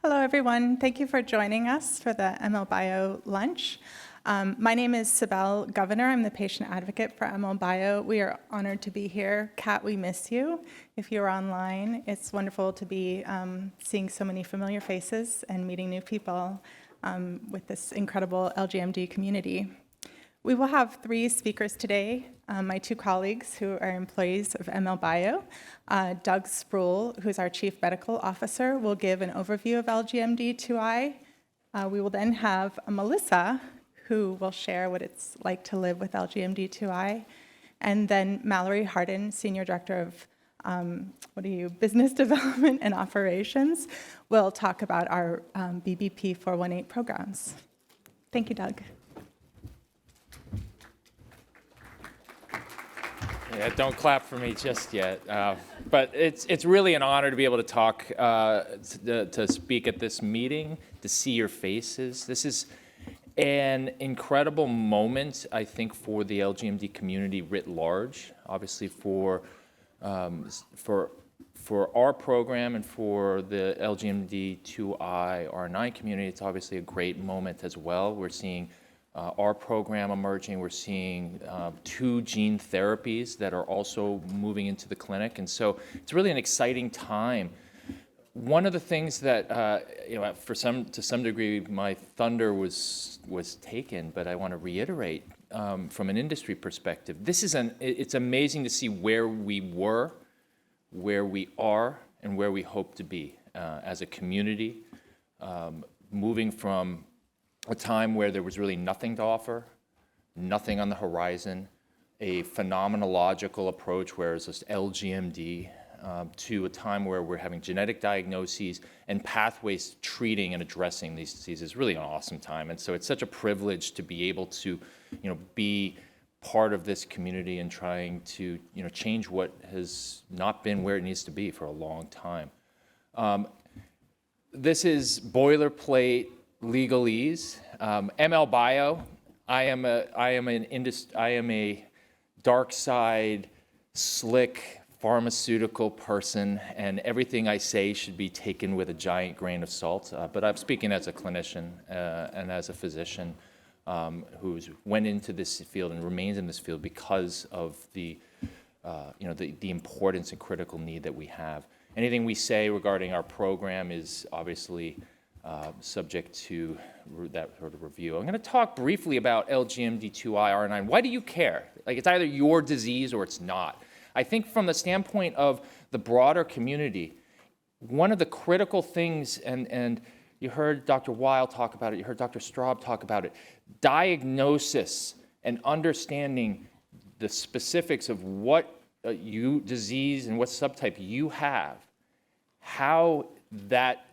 Hello, everyone. Thank you for joining us for the ML Bio lunch. My name is Sibel Governor. I'm the patient advocate for ML Bio. We are honored to be here. Kat, we miss you. If you're online, it's wonderful to be seeing so many familiar faces and meeting new people with this incredible LGMD community. We will have 3 speakers today. My 2 colleagues who are employees of ML Bio. Doug Sproul, who's our Chief Medical Officer, will give an overview of LGMD2I. We will then have Melissa, who will share what it's like to live with LGMD2I. And then Mallory Hardin, Senior Director of Business Development and Operations, will talk about our BBP 418 programs. Thank you, Doug. Yeah, don't clap for me just yet. But it's really an honor to be able to talk, to speak at this meeting, to see your faces. This is an incredible moment, I think, for the LGMD community writ large. Obviously, for our program and for the LGMD2I R9 community, it's obviously a great moment as well. We're seeing our program emerging. We're seeing 2 gene therapies that are also moving into the clinic, and so it's really an exciting time. One of the things that, to some degree, my thunder was taken, but I want to reiterate from an industry perspective. It's amazing to see where we were, where we are, and where we hope to be as a community, moving from a time where there was really nothing to offer, nothing on the horizon, a phenomenological approach where it's just LGMD, to a time where we're having genetic diagnoses and pathways treating and addressing these diseases. Really an awesome time. And so it's such a privilege to be able to, be part of this community and trying to, change what has not been where it needs to be for a long time. This is boilerplate legalese. ML Bio, I am a dark side, slick pharmaceutical person, and everything I say should be taken with a giant grain of salt. But I'm speaking as a clinician and as a physician who's went into this field and remains in this field because of the importance and critical need that we have. Anything we say regarding our program is obviously subject to that sort of review. I'm going to talk briefly about LGMD2I R9. Why do you care? It's either your disease or it's not. I think from the standpoint of the broader community, one of the critical things, and you heard Dr. Weil talk about it, you heard Dr. Straub talk about it, diagnosis and understanding the specifics of what disease and what subtype you have, how that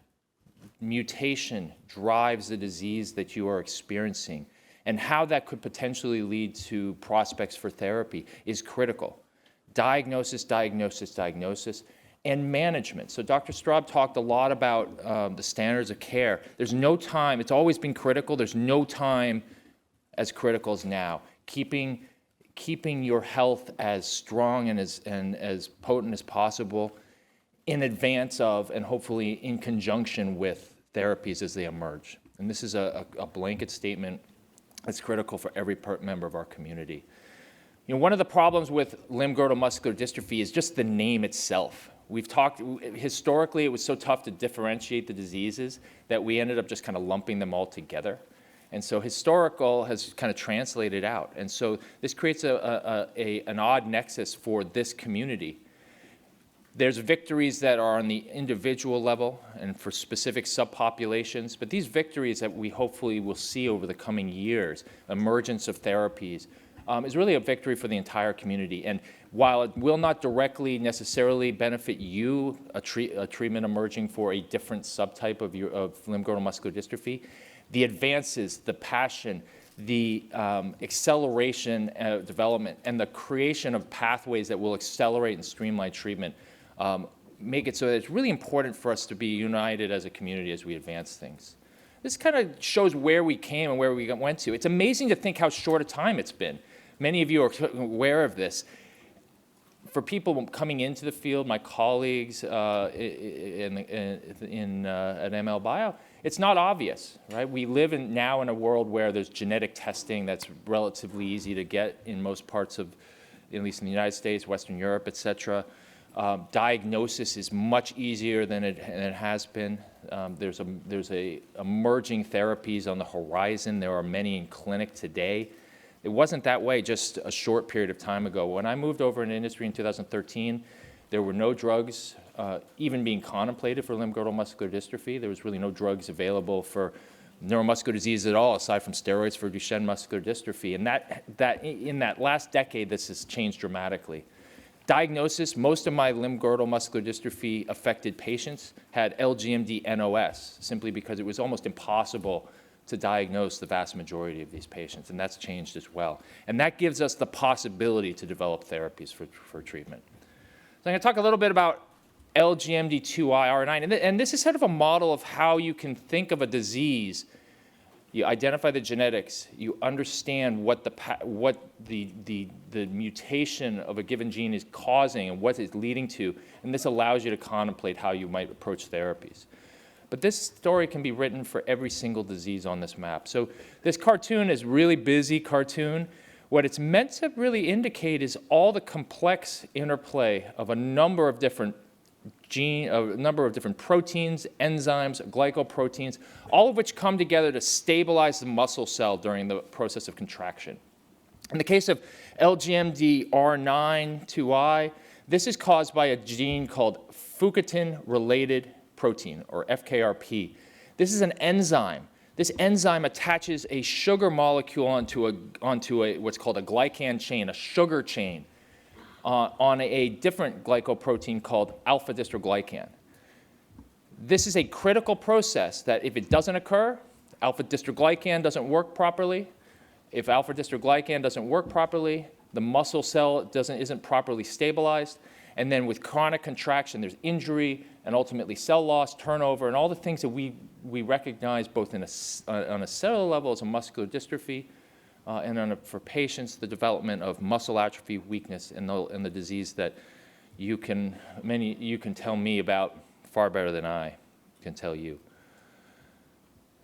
mutation drives the disease that you are experiencing, and how that could potentially lead to prospects for therapy is critical. Diagnosis, and management. So Dr. Straub talked a lot about the standards of care. There's no time, it's always been critical, there's no time as critical as now. Keeping your health as strong and as potent as possible in advance of and hopefully in conjunction with therapies as they emerge. And this is a blanket statement that's critical for every member of our community. One of the problems with limb-girdle muscular dystrophy is just the name itself. We've talked, historically, it was so tough to differentiate the diseases that we ended up just kind of lumping them all together. And so historical has kind of translated out. And so this creates an odd nexus for this community. There's victories that are on the individual level and for specific subpopulations, but these victories that we hopefully will see over the coming years, emergence of therapies, is really a victory for the entire community. And while it will not directly necessarily benefit you, a treatment emerging for a different subtype of limb-girdle muscular dystrophy, the advances, the passion, the acceleration of development, and the creation of pathways that will accelerate and streamline treatment make it so that it's really important for us to be united as a community as we advance things. This kind of shows where we came and where we went to. It's amazing to think how short a time it's been. Many of you are aware of this. for people coming into the field, my colleagues at ML Bio, it's not obvious, right? We live now in a world where there's genetic testing that's relatively easy to get in most parts of, at least in the United States, Western Europe, et cetera. Diagnosis is much easier than it has been. There's emerging therapies on the horizon. There are many in clinic today. It wasn't that way just a short period of time ago. When I moved over into industry in 2013, there were no drugs even being contemplated for limb-girdle muscular dystrophy. There was really no drugs available for neuromuscular disease at all, aside from steroids for Duchenne muscular dystrophy. And in that last decade, this has changed dramatically. Diagnosis, most of my limb-girdle muscular dystrophy affected patients had LGMD NOS, simply because it was almost impossible to diagnose the vast majority of these patients, and that's changed as well. And that gives us the possibility to develop therapies for treatment. So I'm going to talk a little bit about LGMD2I/R9, and this is sort of a model of how you can think of a disease. You identify the genetics, you understand what the mutation of a given gene is causing and what it's leading to, and this allows you to contemplate how you might approach therapies. But this story can be written for every single disease on this map. So this cartoon is a really busy cartoon. What it's meant to really indicate is all the complex interplay of a number of different proteins, enzymes, glycoproteins, all of which come together to stabilize the muscle cell during the process of contraction. In the case of LGMD2I, this is caused by a gene called fukutin-related protein, or FKRP. This is an enzyme. This enzyme attaches a sugar molecule onto what's called a glycan chain, a sugar chain, on a different glycoprotein called alpha-dystroglycan. This is a critical process that if it doesn't occur, alpha-dystroglycan doesn't work properly. If alpha-dystroglycan doesn't work properly, the muscle cell isn't properly stabilized. And then with chronic contraction, there's injury and ultimately cell loss, turnover, and all the things that we recognize both on a cellular level as a muscular dystrophy and for patients, the development of muscle atrophy, weakness, and the disease that you can tell me about far better than I can tell you.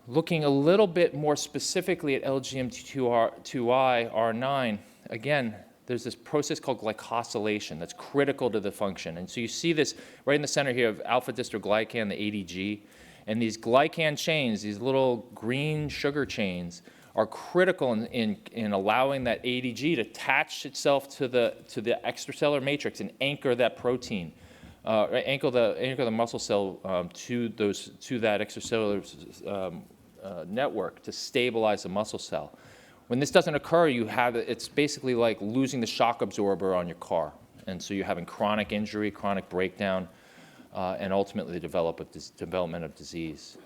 Looking a little bit more specifically at LGMD2I/R9, again, there's this process called glycosylation that's critical to the function. And so you see this right in the center here of alpha-dystroglycan, the ADG. And these glycan chains, these little green sugar chains, are critical in allowing that ADG to attach itself to the extracellular matrix and anchor that protein, anchor the muscle cell to that extracellular network to stabilize the muscle cell. When this doesn't occur, it's basically like losing the shock absorber on your car. And so you're having chronic injury, chronic breakdown, and ultimately the development of disease.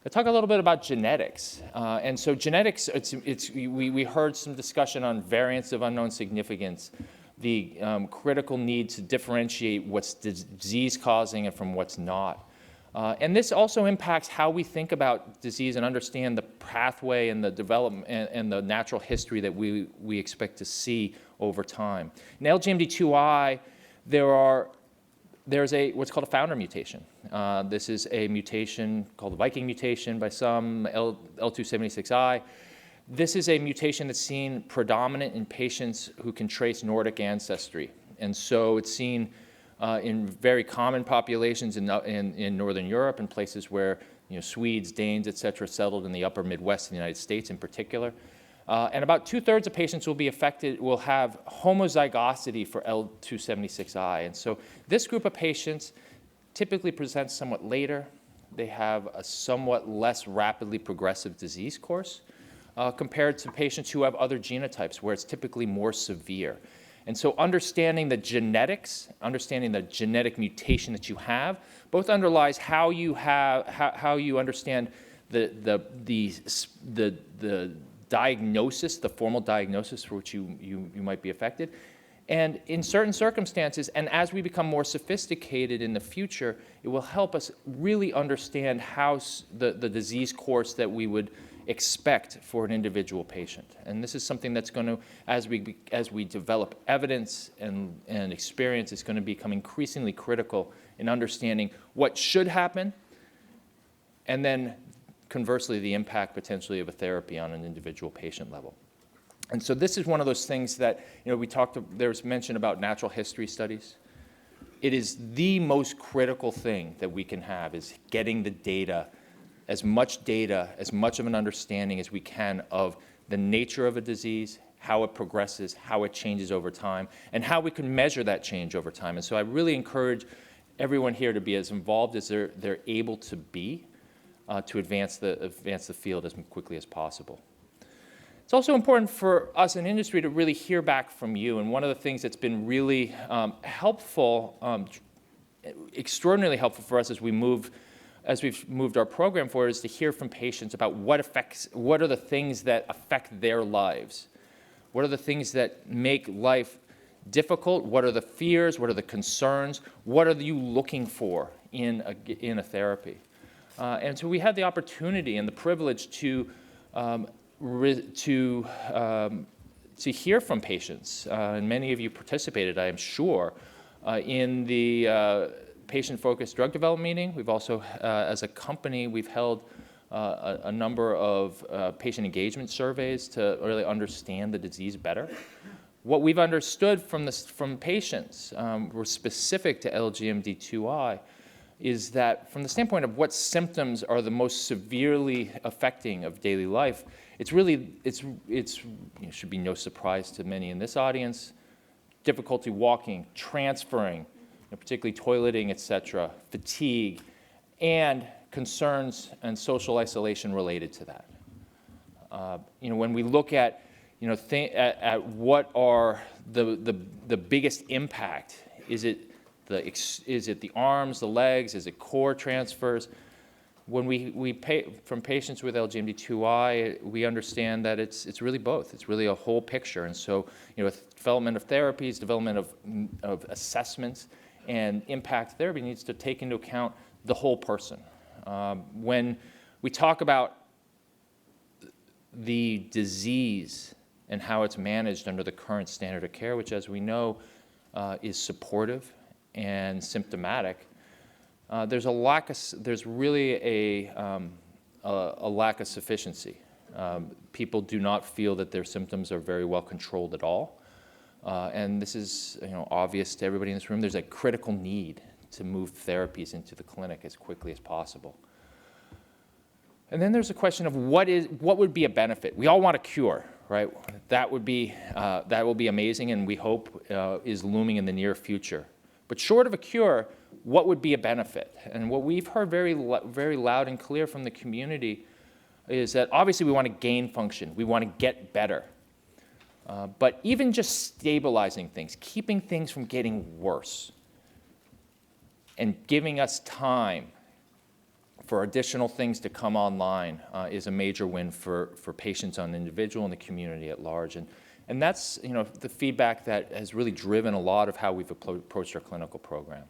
I'll talk a little bit about genetics. And so genetics, we heard some discussion on variants of unknown significance, the critical need to differentiate what's disease-causing and from what's not. And this also impacts how we think about disease and understand the pathway and the development and the natural history that we expect to see over time. In LGMD2I, there's what's called a founder mutation. This is a mutation called the Viking mutation by some, L276I. This is a mutation that's seen predominant in patients who can trace Nordic ancestry. And so it's seen in very common populations in Northern Europe and places where Swedes, Danes, et cetera, settled in the upper Midwest of the United States in particular. And about 2/3 of patients will have homozygosity for L276I. And so this group of patients typically presents somewhat later. They have a somewhat less rapidly progressive disease course compared to patients who have other genotypes where it's typically more severe. And so understanding the genetics, understanding the genetic mutation that you have, both underlies how you understand the diagnosis, the formal diagnosis for which you might be affected. And in certain circumstances, and as we become more sophisticated in the future, it will help us really understand how the disease course that we would expect for an individual patient. And this is something that's going to, as we develop evidence and experience, it's going to become increasingly critical in understanding what should happen, and then conversely, the impact potentially of a therapy on an individual patient level. And so this is one of those things that, there's mention about natural history studies. It is the most critical thing that we can have, is getting the data, as much of an understanding as we can of the nature of a disease, how it progresses, how it changes over time, and how we can measure that change over time. And so I really encourage everyone here to be as involved as they're able to be to advance the field as quickly as possible. It's also important for us in industry to really hear back from you. And one of the things that's been really helpful, extraordinarily helpful for us as we've moved our program forward, is to hear from patients about what are the things that affect their lives. What are the things that make life difficult? What are the fears? What are the concerns? What are you looking for in a therapy? And so we had the opportunity and the privilege to hear from patients. And many of you participated, I am sure, in the patient-focused drug development meeting. We've also, as a company, we've held a number of patient engagement surveys to really understand the disease better. What we've understood from patients were specific to LGMD2I is that from the standpoint of what symptoms are the most severely affecting of daily life, it should be no surprise to many in this audience: difficulty walking, transferring, particularly toileting, et cetera, fatigue, and concerns and social isolation related to that. When we look at what are the biggest impact, is it the arms, the legs, is it core transfers? When we pay from patients with LGMD2I, we understand that it's really both. It's really a whole picture. And so, development of therapies, development of assessments, and impact therapy needs to take into account the whole person. When we talk about the disease and how it's managed under the current standard of care, which, as we know, is supportive and symptomatic, there's really a lack of sufficiency. People do not feel that their symptoms are very well controlled at all, and this is obvious to everybody in this room. There's a critical need to move therapies into the clinic as quickly as possible. And then there's a question of what would be a benefit. We all want a cure, right? That will be amazing, and we hope is looming in the near future. But short of a cure, what would be a benefit? And what we've heard very loud and clear from the community is that obviously we want to gain function. We want to get better. But even just stabilizing things, keeping things from getting worse, and giving us time for additional things to come online is a major win for patients on the individual and the community at large. And that's the feedback that has really driven a lot of how we've approached our clinical program.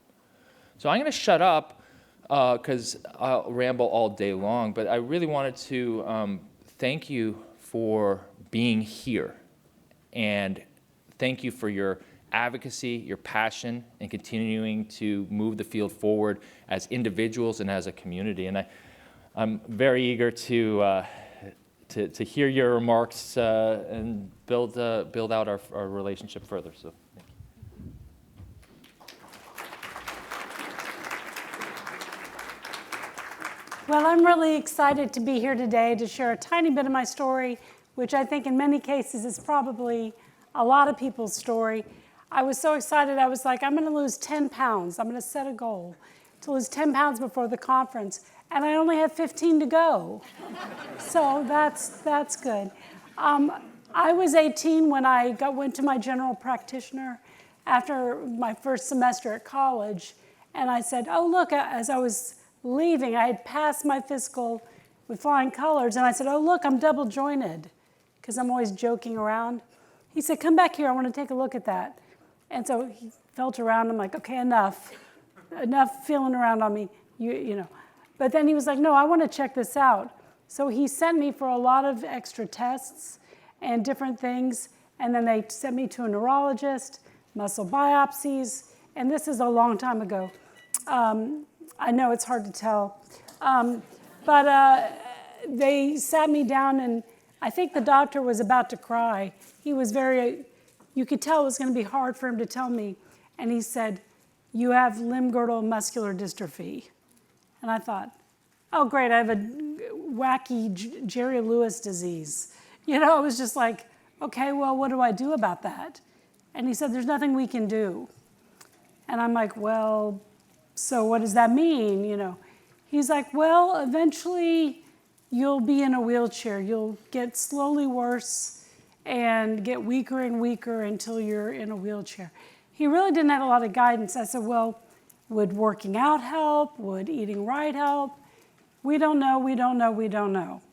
So I'm going to shut up because I'll ramble all day long, but I really wanted to thank you for being here, and thank you for your advocacy, your passion, and continuing to move the field forward as individuals and as a community. And I'm very eager to hear your remarks and build out our relationship further. So, thank you. Well, I'm really excited to be here today to share a tiny bit of my story, which I think in many cases is probably a lot of people's story. I was so excited, I was like, I'm going to lose 10 pounds. I'm going to set a goal to lose 10 pounds before the conference, and I only have 15 to go. So that's good. I was 18 when I went to my general practitioner after my first semester at college, and I said, oh, look, as I was leaving, I had passed my physical with flying colors, and I said, oh, look, I'm double jointed, because I'm always joking around. He said, come back here, I want to take a look at that. And so he felt around. I'm like, okay, enough feeling around on me, you know. But then he was like, no, I want to check this out. So he sent me for a lot of extra tests and different things. And then they sent me to a neurologist, muscle biopsies. And this is a long time ago. I know it's hard to tell. But they sat me down, and I think the doctor was about to cry. He was you could tell it was going to be hard for him to tell me. And he said, "You have limb-girdle muscular dystrophy." And I thought, oh, great, I have a wacky Jerry Lewis disease. You know, it was just like, okay, well, what do I do about that? And he said, there's nothing we can do. And I'm like, well, so what does that mean, you know? He's like, well, eventually you'll be in a wheelchair. You'll get slowly worse and get weaker and weaker until you're in a wheelchair. He really didn't have a lot of guidance. I said, well, would working out help? Would eating right help? We don't know, we don't know, we don't know.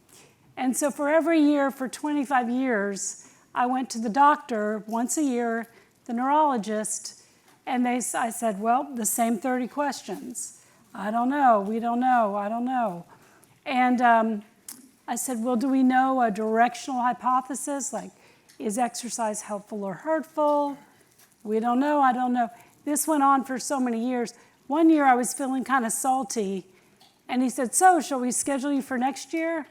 And so for every year, for 25 years, I went to the doctor once a year, the neurologist, and I said, well, the same 30 questions. I don't know, we don't know, I don't know. And I said, well, do we know a directional hypothesis? Like, is exercise helpful or hurtful? We don't know, I don't know. This went on for so many years. One year I was feeling kind of salty, and he said, so shall we schedule you for next year?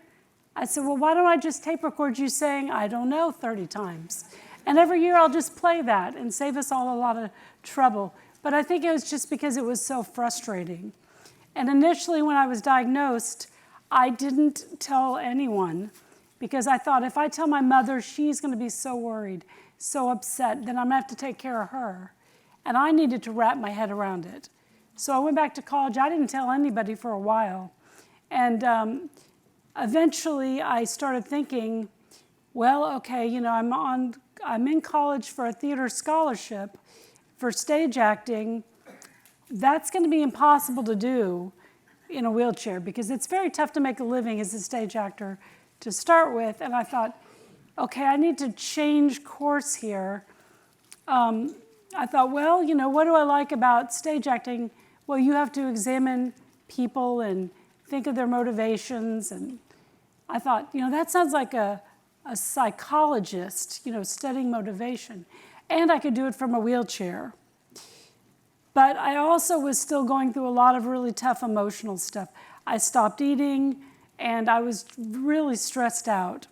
I said, well, why don't I just tape record you saying, I don't know, 30 times. And every year I'll just play that and save us all a lot of trouble. But I think it was just because it was so frustrating. And initially when I was diagnosed, I didn't tell anyone because I thought if I tell my mother, she's going to be so worried, so upset, then I'm going to have to take care of her. And I needed to wrap my head around it. So I went back to college. I didn't tell anybody for a while. And eventually I started thinking, well, okay, you know, I'm in college for a theater scholarship for stage acting. That's going to be impossible to do in a wheelchair because it's very tough to make a living as a stage actor to start with. And I thought, okay, I need to change course here. I thought, well, you know, what do I like about stage acting? Well, you have to examine people and think of their motivations. And I thought, you know, that sounds like a psychologist, you know, studying motivation. And I could do it from a wheelchair. But I also was still going through a lot of really tough emotional stuff. I stopped eating, and I was really stressed out.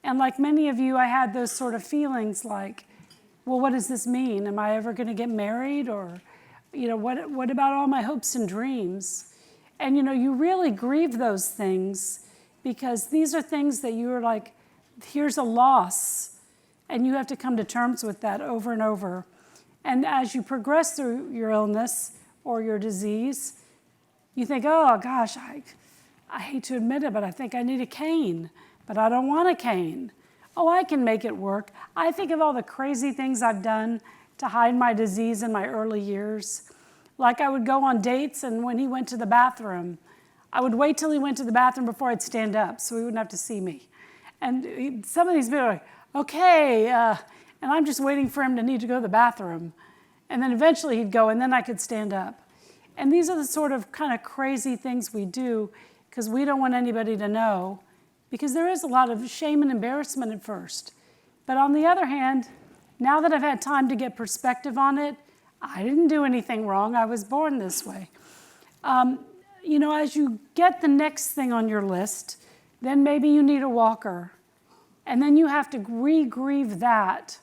And like many of you, I had those sort of feelings like, well, what does this mean? Am I ever going to get married? Or, you know, what about all my hopes and dreams? And, you know, you really grieve those things because these are things that you are like, here's a loss. And you have to come to terms with that over and over. And as you progress through your illness or your disease, you think, oh, gosh, I hate to admit it, but I think I need a cane. But I don't want a cane. Oh, I can make it work. I think of all the crazy things I've done to hide my disease in my early years. Like I would go on dates, and when he went to the bathroom, I would wait till he went to the bathroom before I'd stand up so he wouldn't have to see me. And some of these people are like, okay, and I'm just waiting for him to need to go to the bathroom. And then eventually he'd go, and then I could stand up. And these are the sort of kind of crazy things we do because we don't want anybody to know, because there is a lot of shame and embarrassment at first. But on the other hand, now that I've had time to get perspective on it, I didn't do anything wrong. I was born this way. You know, as you get the next thing on your list, then maybe you need a walker. And then you have to re-grieve that.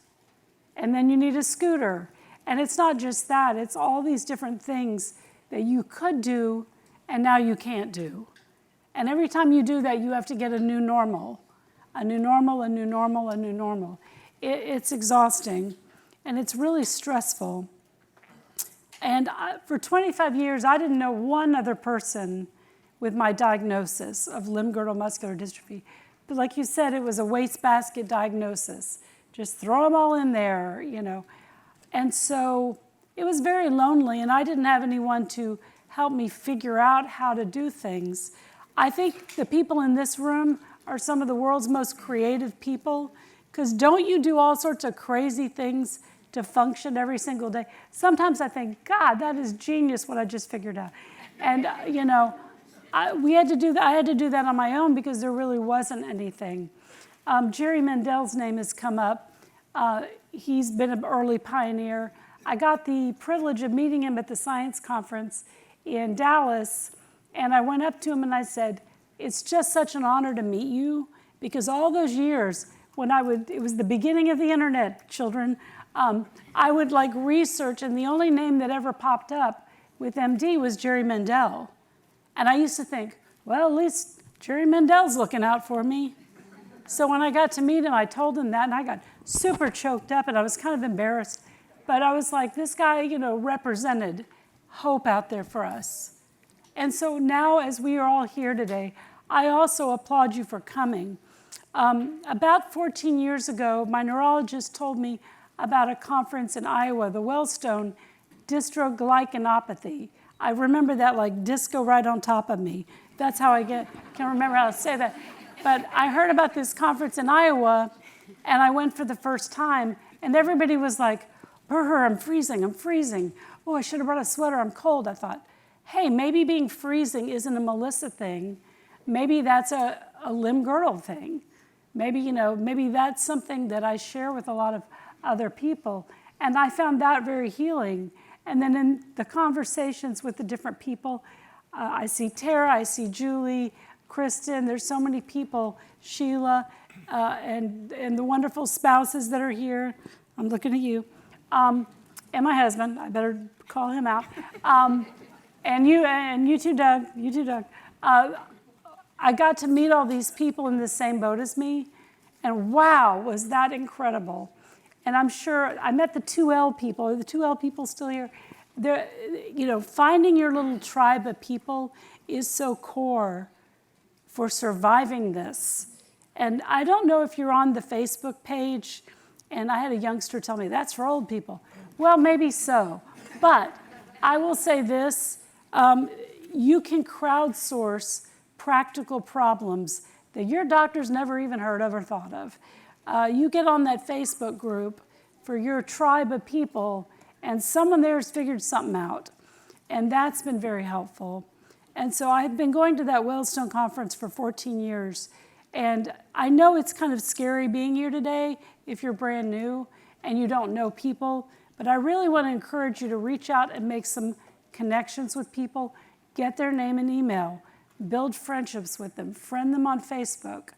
And then you need a scooter. And it's not just that, it's all these different things that you could do and now you can't do. And every time you do that, you have to get a new normal. A new normal, a new normal, a new normal. It's exhausting, and it's really stressful. And for 25 years, I didn't know one other person with my diagnosis of limb-girdle muscular dystrophy. But like you said, it was a wastebasket diagnosis. Just throw them all in there, you know. And so it was very lonely, and I didn't have anyone to help me figure out how to do things. I think the people in this room are some of the world's most creative people, because don't you do all sorts of crazy things to function every single day? Sometimes I think, God, that is genius what I just figured out. And, you know, we had to do that. I had to do that on my own because there really wasn't anything. Jerry Mandel's name has come up. He's been an early pioneer. I got the privilege of meeting him at the science conference in Dallas, and I went up to him and I said, it's just such an honor to meet you, because all those years when it was the beginning of the internet, children, I would like research, and the only name that ever popped up with MD was Jerry Mandel. And I used to think, well, at least Jerry Mandel's looking out for me. So when I got to meet him, I told him that, and I got super choked up, and I was kind of embarrassed. But I was like, this guy, represented hope out there for us. And so now, as we are all here today, I also applaud you for coming. About 14 years ago, my neurologist told me about a conference in Iowa, the Wellstone Dystroglycanopathy. I remember that like disco right on top of me. That's how can't remember how to say that. But I heard about this conference in Iowa, and I went for the first time, and everybody was like, "Brr, I'm freezing. Oh, I should have brought a sweater, I'm cold." I thought, hey, maybe being freezing isn't a Melissa thing. Maybe that's a limb-girdle thing. Maybe that's something that I share with a lot of other people. And I found that very healing. And then in the conversations with the different people, I see Tara, I see Julie, Kristen, there's so many people, Sheila, and the wonderful spouses that are here. I'm looking at you. And my husband, I better call him out. And you too, Doug. I got to meet all these people in the same boat as me, and wow, was that incredible. And I'm sure I met the 2L people. Are the 2L people still here? Finding your little tribe of people is so core for surviving this. And I don't know if you're on the Facebook page, and I had a youngster tell me, that's for old people. Well, maybe so. But I will say this, you can crowdsource practical problems that your doctor's never even heard of or thought of. You get on that Facebook group for your tribe of people, and someone there has figured something out. And that's been very helpful. And so I've been going to that Wellstone conference for 14 years. And I know it's kind of scary being here today if you're brand new and you don't know people, but I really want to encourage you to reach out and make some connections with people, get their name and email, build friendships with them, friend them on Facebook,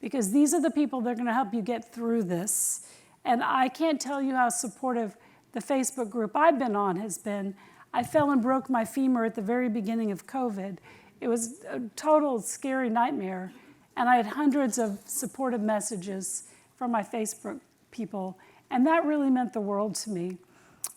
because these are the people that are going to help you get through this. And I can't tell you how supportive the Facebook group I've been on has been. I fell and broke my femur at the very beginning of COVID. It was a total scary nightmare. And I had hundreds of supportive messages from my Facebook people. And that really meant the world to me.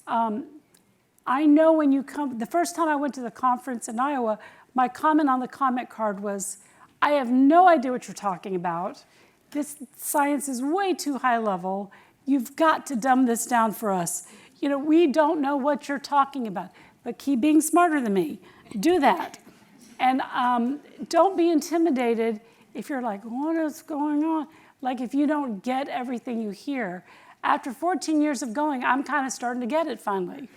I know when you come, the first time I went to the conference in Iowa, my comment on the comment card was, I have no idea what you're talking about. This science is way too high level. You've got to dumb this down for us. We don't know what you're talking about, but keep being smarter than me. Do that. And don't be intimidated if you're like, what is going on? Like if you don't get everything you hear. After 14 years of going, I'm kind of starting to get it finally.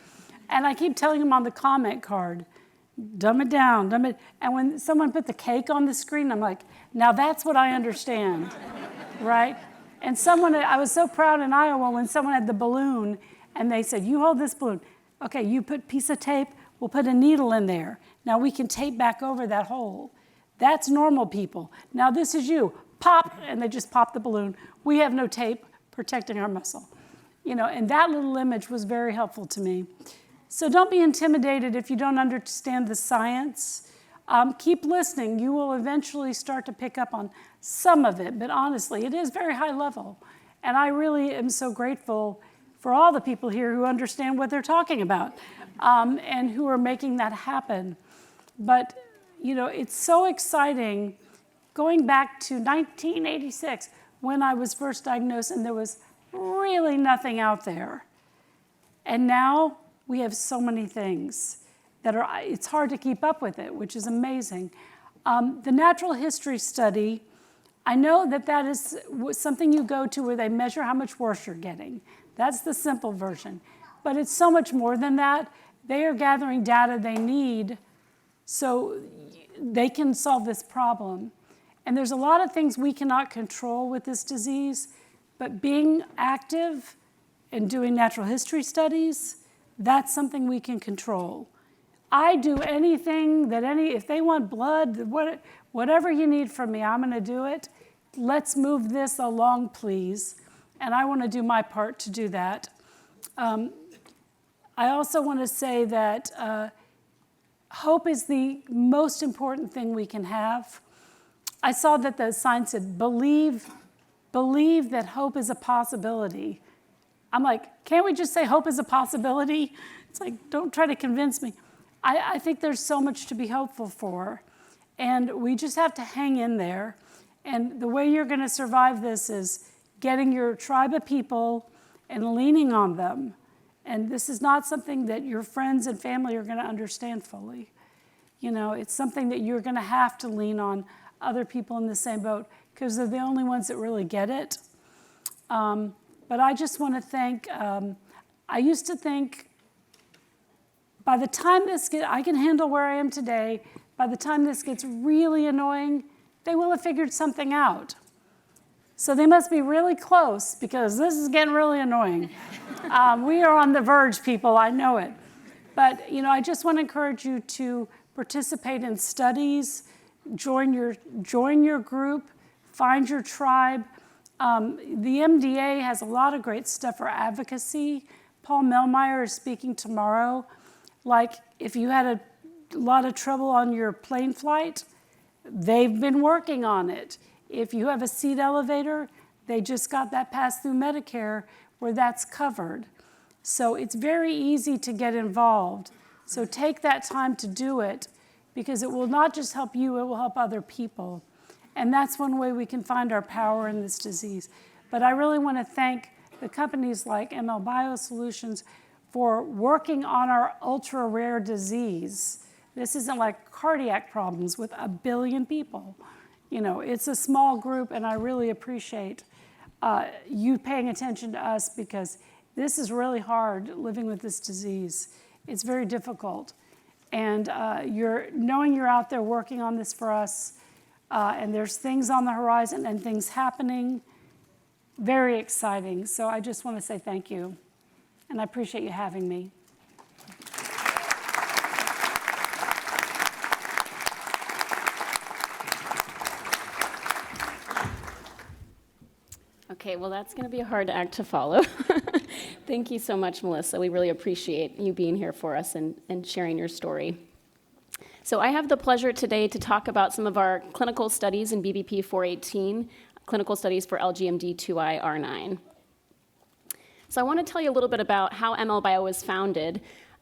And I keep telling them on the comment card, dumb it down, dumb it. And when someone put the cake on the screen, I'm like, now that's what I understand, right? And I was so proud in Iowa when someone had the balloon and they said, you hold this balloon. Okay, you put a piece of tape, we'll put a needle in there. Now we can tape back over that hole. That's normal people. Now this is you, pop, and they just pop the balloon. We have no tape protecting our muscle. And that little image was very helpful to me. So don't be intimidated if you don't understand the science. Keep listening. You will eventually start to pick up on some of it, but honestly, it is very high level. And I really am so grateful for all the people here who understand what they're talking about and who are making that happen. But, it's so exciting going back to 1986 when I was first diagnosed and there was really nothing out there. And now we have so many things it's hard to keep up with it, which is amazing. The natural history study, I know that is something you go to where they measure how much worse you're getting. That's the simple version. But it's so much more than that. They are gathering data they need. So they can solve this problem. And there's a lot of things we cannot control with this disease, but being active and doing natural history studies, that's something we can control. I do anything that if they want blood, whatever you need from me, I'm gonna do it. Let's move this along, please. And I wanna do my part to do that. I also wanna say that hope is the most important thing we can have. I saw that the sign said, believe that hope is a possibility. I'm like, can't we just say hope is a possibility? It's like, don't try to convince me. I think there's so much to be hopeful for. And we just have to hang in there. And the way you're gonna survive this is getting your tribe of people and leaning on them. And this is not something that your friends and family are gonna understand fully. You know, it's something that you're gonna have to lean on other people in the same boat because they're the only ones that really get it. But I just wanna thank, I used to think, by the time I can handle where I am today, by the time this gets really annoying, they will have figured something out. So they must be really close because this is getting really annoying. We are on the verge, people, I know it. But you know, I just want to encourage you to participate in studies, join your group, find your tribe. The MDA has a lot of great stuff for advocacy. Paul Melmeyer is speaking tomorrow. Like if you had a lot of trouble on your plane flight, they've been working on it. If you have a seat elevator, they just got that passed through Medicare where that's covered. So it's very easy to get involved. So take that time to do it because it will not just help you, it will help other people. And that's one way we can find our power in this disease. But I really want to thank the companies like ML Biosolutions for working on our ultra-rare disease. This isn't like cardiac problems with 1 billion people. You know, it's a small group, and I really appreciate you paying attention to us because this is really hard living with this disease. It's very difficult. And knowing you're out there working on this for us, and there's things on the horizon and things happening, very exciting. So I just want to say thank you. And I appreciate you having me. Okay, well, that's going to be a hard act to follow. Thank you so much, Melissa. We really appreciate you being here for us and sharing your story. So I have the pleasure today to talk about some of our clinical studies in BBP 418, clinical studies for LGMD2I R9. So I want to tell you a little bit about how ML Bio was founded.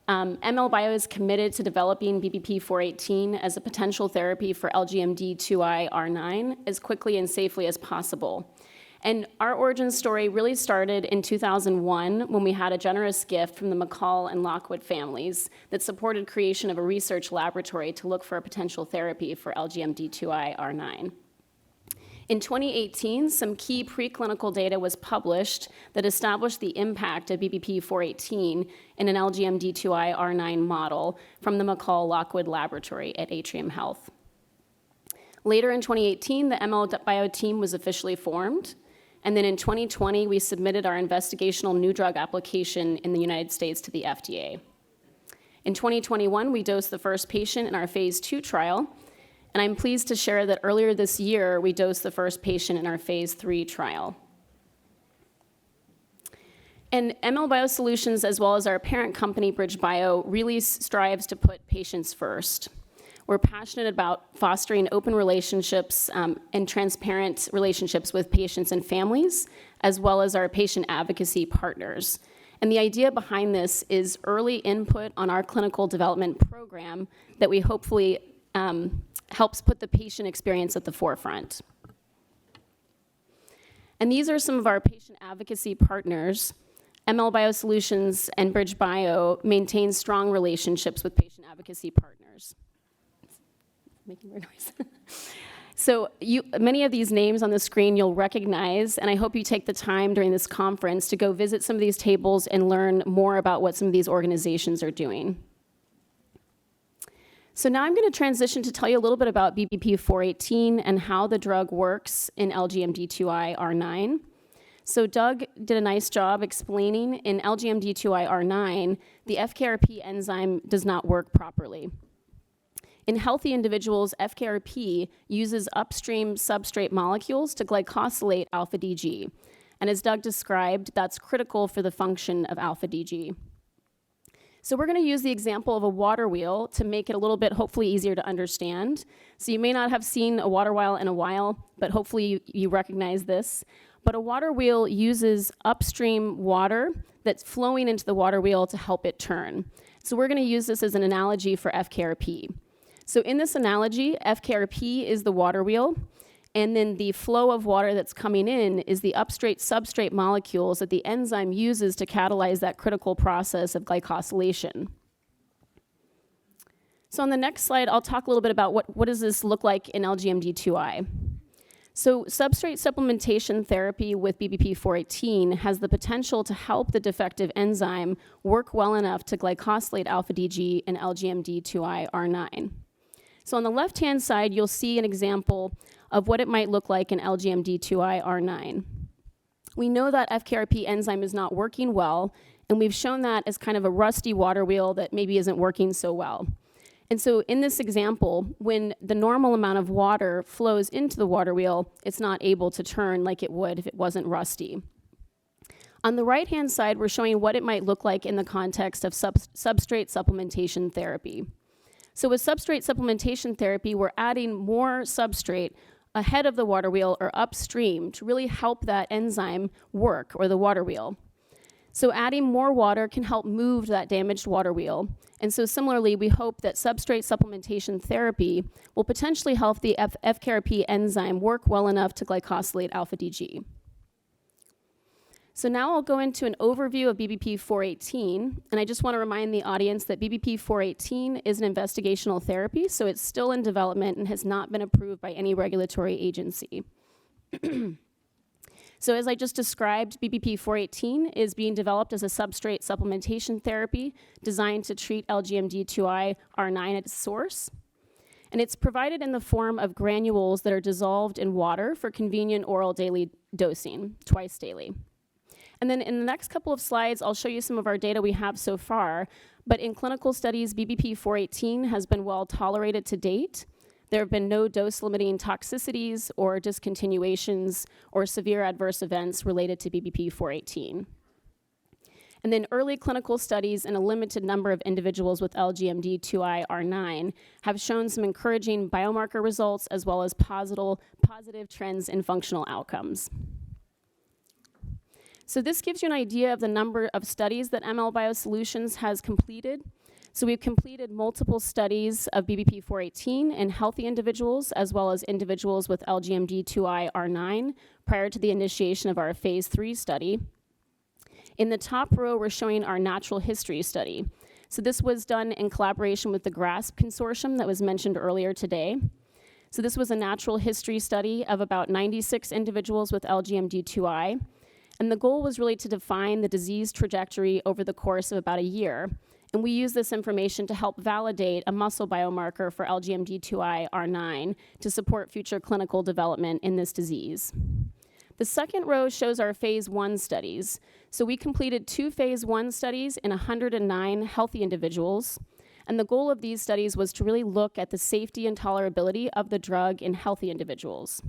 ML Bio is committed to developing BBP 418 as a potential therapy for LGMD2I R9 as quickly and safely as possible. And our origin story really started in 2001 when we had a generous gift from the McCall and Lockwood families that supported creation of a research laboratory to look for a potential therapy for LGMD2I R9. In 2018, some key preclinical data was published that established the impact of BBP 418 in an LGMD2I R9 model from the McCall Lockwood laboratory at Atrium Health. Later in 2018, the ML Bio team was officially formed. And then in 2020, we submitted our investigational new drug application in the United States to the FDA. In 2021, we dosed the first patient in our phase 2 trial. And I'm pleased to share that earlier this year, we dosed the first patient in our phase 3 trial. And ML Biosolutions, as well as our parent company, BridgeBio, really strives to put patients first. We're passionate about fostering open relationships and transparent relationships with patients and families, as well as our patient advocacy partners. And the idea behind this is early input on our clinical development program that we hopefully helps put the patient experience at the forefront. And these are some of our patient advocacy partners. ML Biosolutions and BridgeBio maintain strong relationships with patient advocacy partners. Making weird noise. So many of these names on the screen you'll recognize, and I hope you take the time during this conference to go visit some of these tables and learn more about what some of these organizations are doing. So now I'm going to transition to tell you a little bit about BBP-418 and how the drug works in LGMD2I/R9. So Doug did a nice job explaining in LGMD2I/R9, the FKRP enzyme does not work properly. In healthy individuals, FKRP uses upstream substrate molecules to glycosylate alpha-DG. And as Doug described, that's critical for the function of alpha-DG. So we're going to use the example of a water wheel to make it a little bit hopefully easier to understand. So you may not have seen a water wheel in a while, but hopefully you recognize this. But a water wheel uses upstream water that's flowing into the water wheel to help it turn. So we're going to use this as an analogy for FKRP. So in this analogy, FKRP is the water wheel, and then the flow of water that's coming in is the substrate molecules that the enzyme uses to catalyze that critical process of glycosylation. So on the next slide, I'll talk a little bit about what does this look like in LGMD2I. So substrate supplementation therapy with BBP-418 has the potential to help the defective enzyme work well enough to glycosylate alpha-DG in LGMD2I/R9. So on the left-hand side, you'll see an example of what it might look like in LGMD2I/R9. We know that FKRP enzyme is not working well, and we've shown that as kind of a rusty water wheel that maybe isn't working so well. And so in this example, when the normal amount of water flows into the water wheel, it's not able to turn like it would if it wasn't rusty. On the right-hand side, we're showing what it might look like in the context of substrate supplementation therapy. So with substrate supplementation therapy, we're adding more substrate ahead of the water wheel or upstream to really help that enzyme work, or the water wheel. So adding more water can help move that damaged water wheel. And so similarly, we hope that substrate supplementation therapy will potentially help the FKRP enzyme work well enough to glycosylate alpha-DG. So now I'll go into an overview of BBP-418, and I just want to remind the audience that BBP-418 is an investigational therapy, so it's still in development and has not been approved by any regulatory agency. So as I just described, BBP-418 is being developed as a substrate supplementation therapy designed to treat LGMD2I/R9 at its source. And it's provided in the form of granules that are dissolved in water for convenient oral daily dosing, twice daily. And then in the next couple of slides, I'll show you some of our data we have so far. But in clinical studies, BBP-418 has been well tolerated to date. There have been no dose-limiting toxicities or discontinuations or severe adverse events related to BBP-418. And then early clinical studies in a limited number of individuals with LGMD2I/R9 have shown some encouraging biomarker results as well as positive trends in functional outcomes. So this gives you an idea of the number of studies that ML Biosolutions has completed. So we've completed multiple studies of BBP-418 in healthy individuals as well as individuals with LGMD2I/R9 prior to the initiation of our phase 3 study. In the top row, we're showing our natural history study. So this was done in collaboration with the GRASP consortium that was mentioned earlier today. So this was a natural history study of about 96 individuals with LGMD2I. And the goal was really to define the disease trajectory over the course of about a year. And we use this information to help validate a muscle biomarker for LGMD2I/R9 to support future clinical development in this disease. The second row shows our phase 1 studies. So we completed 2 phase 1 studies in 109 healthy individuals. And the goal of these studies was to really look at the safety and tolerability of the drug in healthy individuals.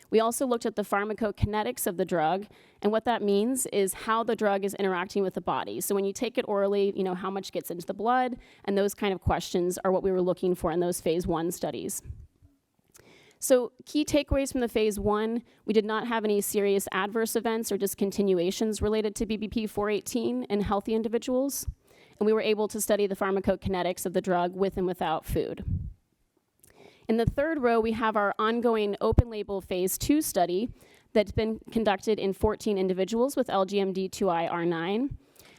We also looked at the pharmacokinetics of the drug, and what that means is how the drug is interacting with the body. So when you take it orally, how much gets into the blood, and those kind of questions are what we were looking for in those phase 1 studies. So key takeaways from the phase 1, we did not have any serious adverse events or discontinuations related to BBP-418 in healthy individuals, and we were able to study the pharmacokinetics of the drug with and without food. In the third row, we have our ongoing open-label phase 2 study that's been conducted in 14 individuals with LGMD2I/R9.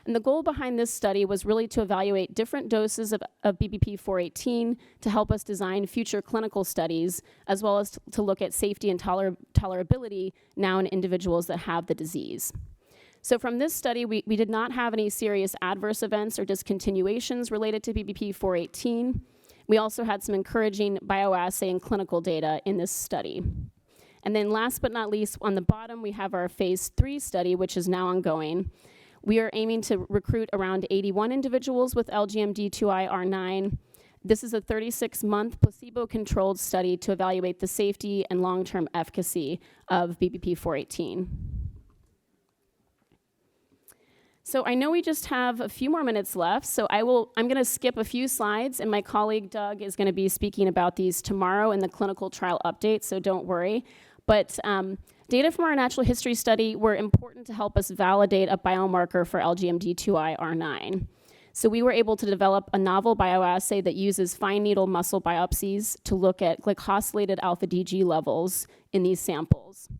And the goal behind this study was really to evaluate different doses of BBP-418 to help us design future clinical studies, as well as to look at safety and tolerability now in individuals that have the disease. So from this study, we did not have any serious adverse events or discontinuations related to BBP-418. We also had some encouraging bioassay and clinical data in this study. And then last but not least, on the bottom, we have our phase 3 study, which is now ongoing. We are aiming to recruit around 81 individuals with LGMD2I/R9. This is a 36-month placebo-controlled study to evaluate the safety and long-term efficacy of BBP-418. So I know we just have a few more minutes left, so I'm going to skip a few slides, and my colleague Doug is going to be speaking about these tomorrow in the clinical trial update, so don't worry. But data from our natural history study were important to help us validate a biomarker for LGMD2I/R9. So we were able to develop a novel bioassay that uses fine needle muscle biopsies to look at glycosylated alpha-DG levels in these samples.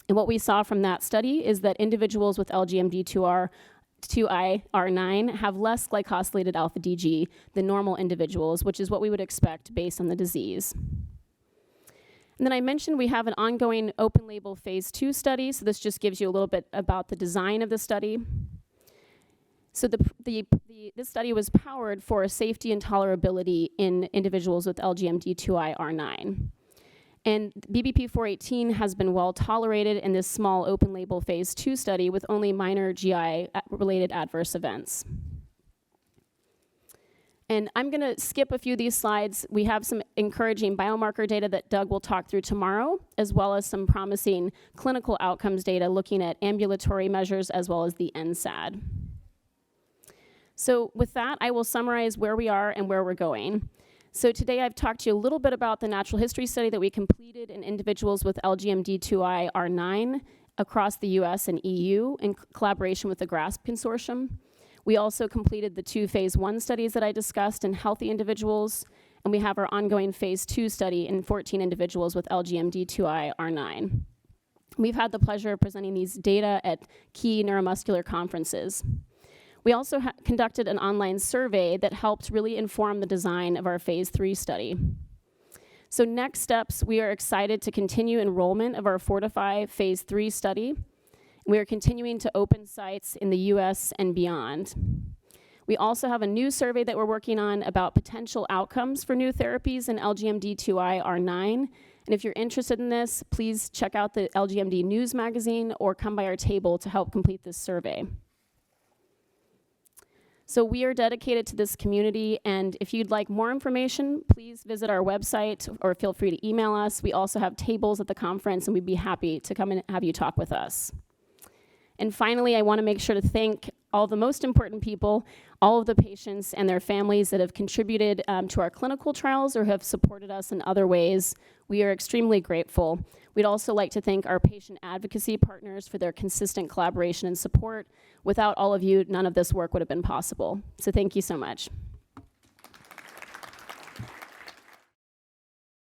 And what we saw from that study is that individuals with LGMD2I/R9 have less glycosylated alpha-DG than normal individuals, which is what we would expect based on the disease. And then I mentioned we have an ongoing open-label phase 2 study, so this just gives you a little bit about the design of the study. So this study was powered for safety and tolerability in individuals with LGMD2I/R9. And BBP-418 has been well tolerated in this small open-label phase 2 study with only minor GI-related adverse events. And I'm going to skip a few of these slides. We have some encouraging biomarker data that Doug will talk through tomorrow, as well as some promising clinical outcomes data looking at ambulatory measures as well as the NSAD. So with that, I will summarize where we are and where we're going. So today I've talked to you a little bit about the natural history study that we completed in individuals with LGMD2I/R9 across the US and EU in collaboration with the GRASP Consortium. We also completed the 2 phase 1 studies that I discussed in healthy individuals, and we have our ongoing phase 2 study in 14 individuals with LGMD2I/R9. We've had the pleasure of presenting these data at key neuromuscular conferences. We also conducted an online survey that helped really inform the design of our phase 3 study. So next steps, we are excited to continue enrollment of our Fortify phase 3 study. We are continuing to open sites in the US and beyond. We also have a new survey that we're working on about potential outcomes for new therapies in LGMD2I/R9. And if you're interested in this, please check out the LGMD News magazine or come by our table to help complete this survey. So we are dedicated to this community, and if you'd like more information, please visit our website or feel free to email us. We also have tables at the conference, and we'd be happy to come and have you talk with us. And finally, I want to make sure to thank all the most important people, all of the patients and their families that have contributed to our clinical trials or have supported us in other ways. We are extremely grateful. We'd also like to thank our patient advocacy partners for their consistent collaboration and support. Without all of you, none of this work would have been possible. So thank you so much.